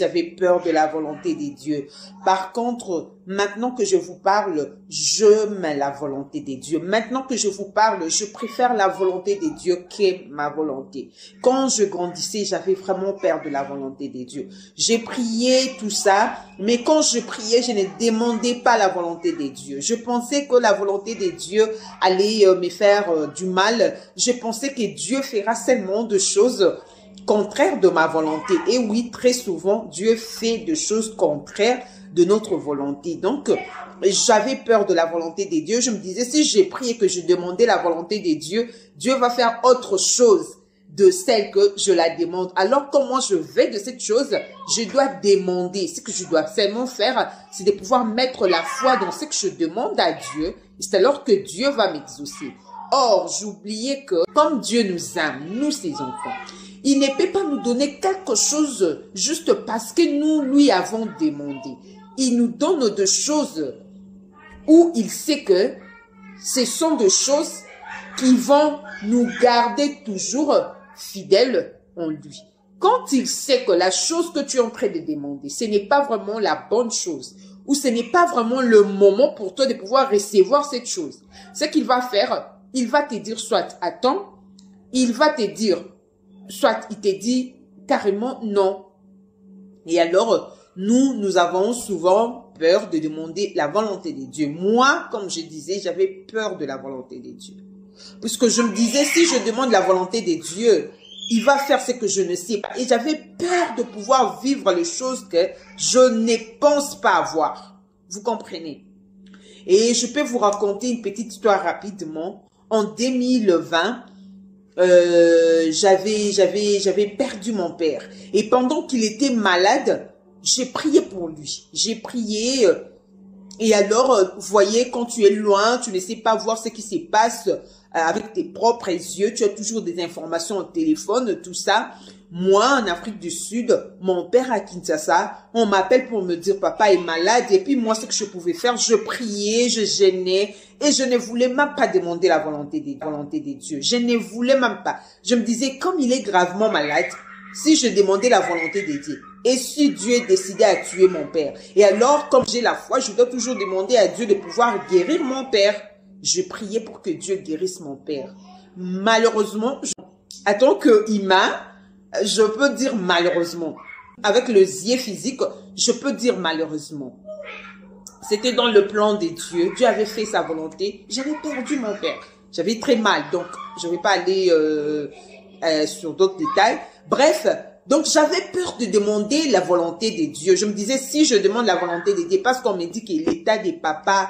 J'avais peur de la volonté des dieux. Par contre, maintenant que je vous parle, je mets la volonté des dieux. Maintenant que je vous parle, je préfère la volonté des dieux qu'est ma volonté. Quand je grandissais, j'avais vraiment peur de la volonté des dieux. J'ai prié tout ça, mais quand je priais, je ne demandais pas la volonté des dieux. Je pensais que la volonté des dieux allait me faire du mal. Je pensais que Dieu fera seulement de choses contraire de ma volonté. Et oui, très souvent, Dieu fait des choses contraires de notre volonté. Donc, j'avais peur de la volonté des dieux. Je me disais, si j'ai prié et que je demandais la volonté des dieux, Dieu va faire autre chose de celle que je la demande. Alors, comment je vais de cette chose? Je dois demander. Ce que je dois seulement faire, c'est de pouvoir mettre la foi dans ce que je demande à Dieu. Et c'est alors que Dieu va m'exaucer. Or, j'oubliais que, comme Dieu nous aime, nous ses enfants, il ne peut pas nous donner quelque chose juste parce que nous lui avons demandé. Il nous donne des choses où il sait que ce sont des choses qui vont nous garder toujours fidèles en lui. Quand il sait que la chose que tu es en train de demander, ce n'est pas vraiment la bonne chose, ou ce n'est pas vraiment le moment pour toi de pouvoir recevoir cette chose, ce qu'il va faire, il va te dire soit attends, il va te dire soit il te dit carrément non. Et alors, nous avons souvent peur de demander la volonté de Dieu. Moi, comme je disais, j'avais peur de la volonté de Dieu. Puisque je me disais, si je demande la volonté de Dieu, il va faire ce que je ne sais pas. Et j'avais peur de pouvoir vivre les choses que je ne pense pas avoir. Vous comprenez? Et je peux vous raconter une petite histoire rapidement. En 2020, j'avais perdu mon père. Et pendant qu'il était malade, j'ai prié pour lui. J'ai prié. Et alors, vous voyez, quand tu es loin, tu ne sais pas voir ce qui se passe avec tes propres yeux. Tu as toujours des informations au téléphone, tout ça. Moi, en Afrique du Sud, mon père à Kinshasa, on m'appelle pour me dire papa est malade. Et puis moi, ce que je pouvais faire, je priais, je gênais. Et je ne voulais même pas demander la volonté des dieux. Je ne voulais même pas. Je me disais, comme il est gravement malade, si je demandais la volonté des dieux, et si Dieu décidait à tuer mon père, et alors, comme j'ai la foi, je dois toujours demander à Dieu de pouvoir guérir mon père. Je priais pour que Dieu guérisse mon père. Malheureusement, attends qu'il m'a, je peux dire malheureusement. Avec le yeux physique, je peux dire malheureusement. C'était dans le plan de Dieu. Dieu avait fait sa volonté. J'avais perdu mon père. J'avais très mal. Donc, je ne vais pas aller sur d'autres détails. Bref, donc j'avais peur de demander la volonté de Dieu. Je me disais, si je demande la volonté de Dieu, parce qu'on me dit que l'état des papas,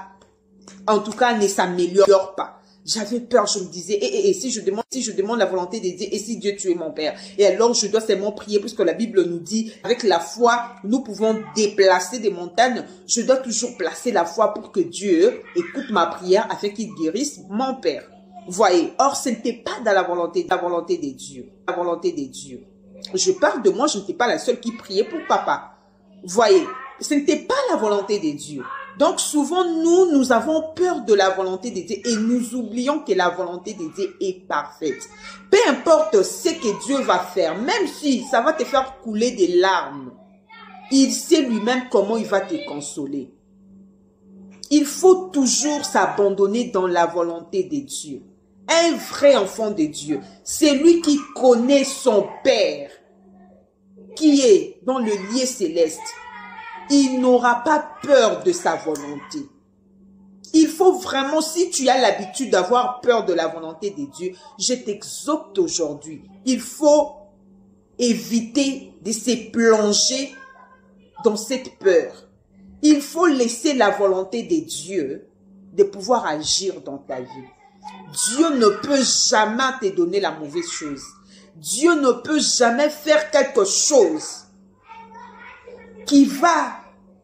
en tout cas, ne s'améliore pas. J'avais peur, je me disais, si je demande la volonté de Dieu, et si Dieu tuait mon père? Et alors, je dois seulement prier, puisque la Bible nous dit, avec la foi, nous pouvons déplacer des montagnes. Je dois toujours placer la foi pour que Dieu écoute ma prière afin qu'il guérisse mon père. Voyez, or, ce n'était pas dans la volonté des dieux. La volonté des dieux. Je parle de moi, je n'étais pas la seule qui priait pour papa. Voyez, ce n'était pas la volonté des dieux. Donc souvent, nous avons peur de la volonté de Dieu et nous oublions que la volonté de Dieu est parfaite. Peu importe ce que Dieu va faire, même si ça va te faire couler des larmes, il sait lui-même comment il va te consoler. Il faut toujours s'abandonner dans la volonté de Dieu. Un vrai enfant de Dieu, c'est lui qui connaît son Père, qui est dans le lieu céleste. Il n'aura pas peur de sa volonté. Il faut vraiment, si tu as l'habitude d'avoir peur de la volonté de Dieu, je t'exhorte aujourd'hui. Il faut éviter de se plonger dans cette peur. Il faut laisser la volonté de Dieu de pouvoir agir dans ta vie. Dieu ne peut jamais te donner la mauvaise chose. Dieu ne peut jamais faire quelque chose qui va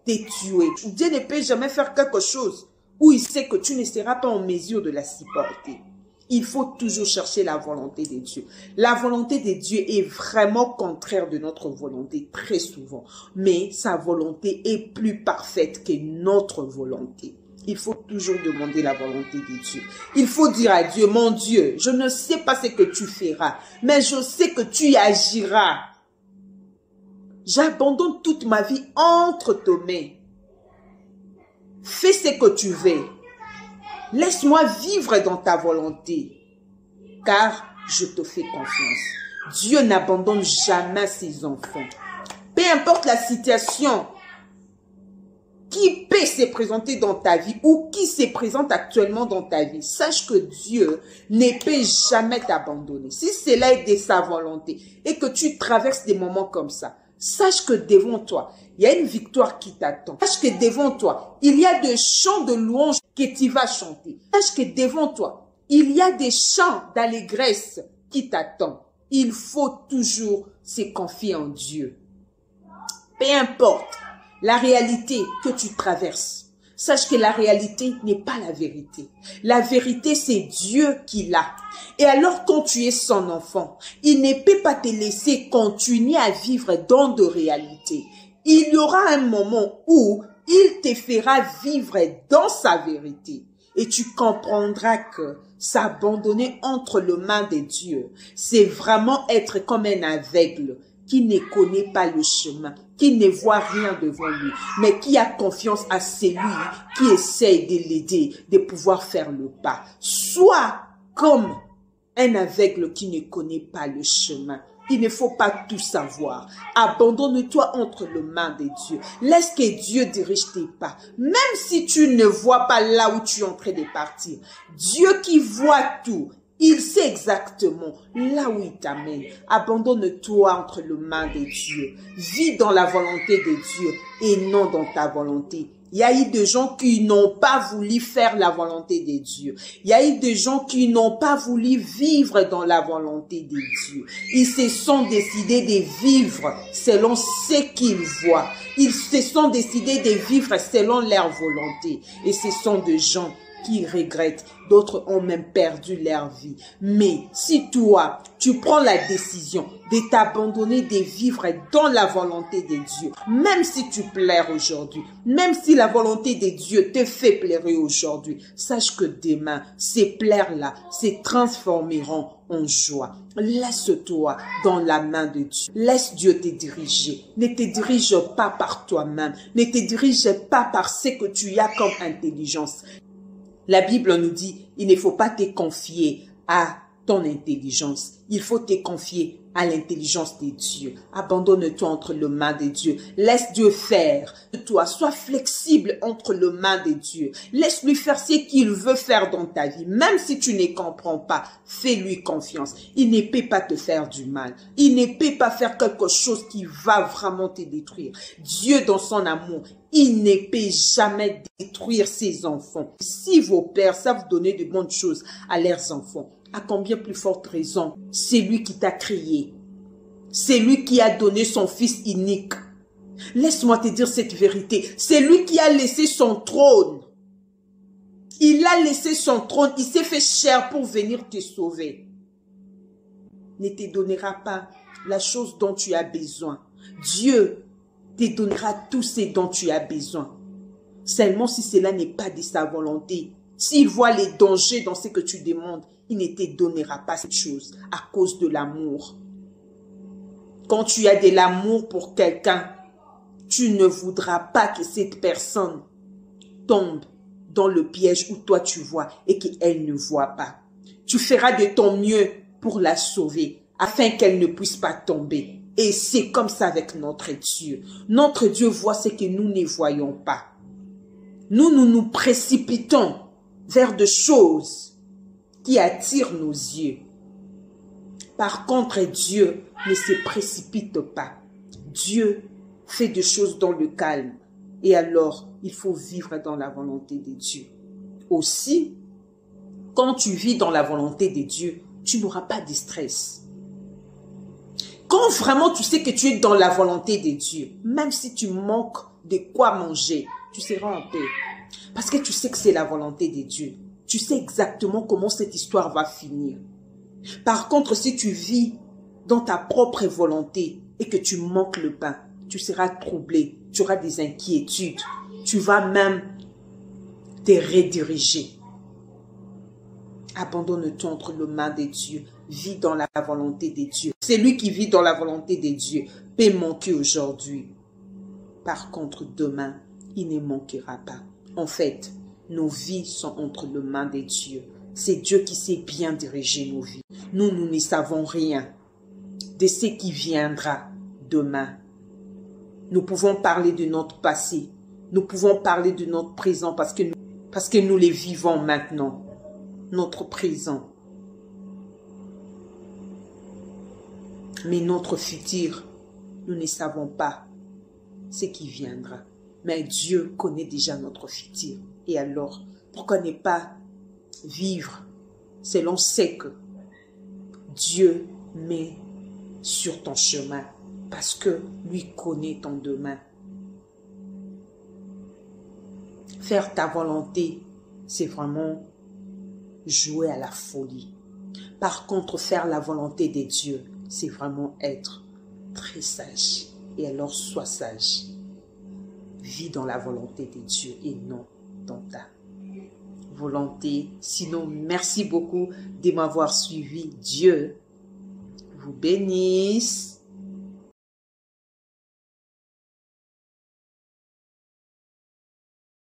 te tuer. Dieu ne peut jamais faire quelque chose où il sait que tu ne seras pas en mesure de la supporter. Il faut toujours chercher la volonté de Dieu. La volonté de Dieu est vraiment contraire de notre volonté très souvent. Mais sa volonté est plus parfaite que notre volonté. Il faut toujours demander la volonté de Dieu. Il faut dire à Dieu, mon Dieu, je ne sais pas ce que tu feras, mais je sais que tu agiras. J'abandonne toute ma vie entre tes mains. Fais ce que tu veux. Laisse-moi vivre dans ta volonté, car je te fais confiance. Dieu n'abandonne jamais ses enfants. Peu importe la situation qui peut se présenter dans ta vie ou qui se présente actuellement dans ta vie, sache que Dieu ne peut jamais t'abandonner. Si cela est de sa volonté et que tu traverses des moments comme ça, sache que devant toi, il y a une victoire qui t'attend. Sache que devant toi, il y a des chants de louange que tu vas chanter. Sache que devant toi, il y a des chants d'allégresse qui t'attendent. Il faut toujours se confier en Dieu. Peu importe la réalité que tu traverses, sache que la réalité n'est pas la vérité. La vérité, c'est Dieu qui l'a. Et alors, quand tu es son enfant, il ne peut pas te laisser continuer à vivre dans de réalités. Il y aura un moment où il te fera vivre dans sa vérité. Et tu comprendras que s'abandonner entre les mains de Dieu, c'est vraiment être comme un aveugle qui ne connaît pas le chemin, qui ne voit rien devant lui, mais qui a confiance à celui qui essaye de l'aider, de pouvoir faire le pas. Sois comme un aveugle qui ne connaît pas le chemin. Il ne faut pas tout savoir. Abandonne-toi entre les mains de Dieu. Laisse que Dieu dirige tes pas. Même si tu ne vois pas là où tu es en train de partir. Dieu qui voit tout, il sait exactement là où il t'amène. Abandonne-toi entre les mains de Dieu. Vis dans la volonté de Dieu et non dans ta volonté. Il y a eu des gens qui n'ont pas voulu faire la volonté de Dieu. Il y a eu des gens qui n'ont pas voulu vivre dans la volonté de Dieu. Ils se sont décidés de vivre selon ce qu'ils voient. Ils se sont décidés de vivre selon leur volonté. Et ce sont des gens qui regrettent. D'autres ont même perdu leur vie. Mais si toi, tu prends la décision de t'abandonner, de vivre dans la volonté de Dieu, même si tu pleures aujourd'hui, même si la volonté de Dieu te fait pleurer aujourd'hui, sache que demain, ces pleurs-là se transformeront en joie. Laisse-toi dans la main de Dieu. Laisse Dieu te diriger. Ne te dirige pas par toi-même. Ne te dirige pas par ce que tu as comme intelligence. La Bible nous dit, il ne faut pas te confier à ton intelligence. Il faut te confier à l'intelligence de Dieu. Abandonne-toi entre les mains de Dieu. Laisse Dieu faire. Toi, sois flexible entre les mains de Dieu. Laisse-lui faire ce qu'il veut faire dans ta vie. Même si tu ne comprends pas, fais-lui confiance. Il ne peut pas te faire du mal. Il ne peut pas faire quelque chose qui va vraiment te détruire. Dieu, dans son amour, il ne peut jamais détruire ses enfants. Si vos pères savent donner de bonnes choses à leurs enfants, à combien plus forte raison, c'est lui qui t'a créé. C'est lui qui a donné son fils unique. Laisse-moi te dire cette vérité. C'est lui qui a laissé son trône. Il a laissé son trône. Il s'est fait chair pour venir te sauver. Ne te donnera pas la chose dont tu as besoin. Dieu te donnera tout ce dont tu as besoin. Seulement si cela n'est pas de sa volonté. S'il voit les dangers dans ce que tu demandes, il ne te donnera pas cette chose à cause de l'amour. Quand tu as de l'amour pour quelqu'un, tu ne voudras pas que cette personne tombe dans le piège où toi tu vois et qu'elle ne voit pas. Tu feras de ton mieux pour la sauver afin qu'elle ne puisse pas tomber. Et c'est comme ça avec notre Dieu. Notre Dieu voit ce que nous ne voyons pas. Nous nous précipitons vers des choses qui attirent nos yeux. Par contre, Dieu ne se précipite pas. Dieu fait des choses dans le calme. Et alors, il faut vivre dans la volonté de Dieu. Aussi, quand tu vis dans la volonté de Dieu, tu n'auras pas de stress. Quand vraiment tu sais que tu es dans la volonté de Dieu, même si tu manques de quoi manger, tu seras en paix. Parce que tu sais que c'est la volonté de Dieu. Tu sais exactement comment cette histoire va finir. Par contre, si tu vis dans ta propre volonté et que tu manques le pain, tu seras troublé, tu auras des inquiétudes, tu vas même te rediriger. Abandonne-toi entre les mains de Dieu. Vis dans la volonté de Dieu. C'est lui qui vit dans la volonté de Dieu. peut manquer aujourd'hui. Par contre, demain, il ne manquera pas. En fait, nos vies sont entre les mains de Dieu. C'est Dieu qui sait bien diriger nos vies. Nous ne savons rien de ce qui viendra demain. Nous pouvons parler de notre passé. Nous pouvons parler de notre présent parce que nous les vivons maintenant. Notre présent. Mais notre futur, nous ne savons pas ce qui viendra. Mais Dieu connaît déjà notre futur. Et alors, pourquoi ne pas vivre selon ce que Dieu met sur ton chemin? Parce que lui connaît ton demain. Faire ta volonté, c'est vraiment jouer à la folie. Par contre, faire la volonté de Dieu, c'est vraiment être très sage. Et alors, sois sage. Vis dans la volonté de Dieu et non dans ta volonté. Sinon, merci beaucoup de m'avoir suivi. Dieu vous bénisse.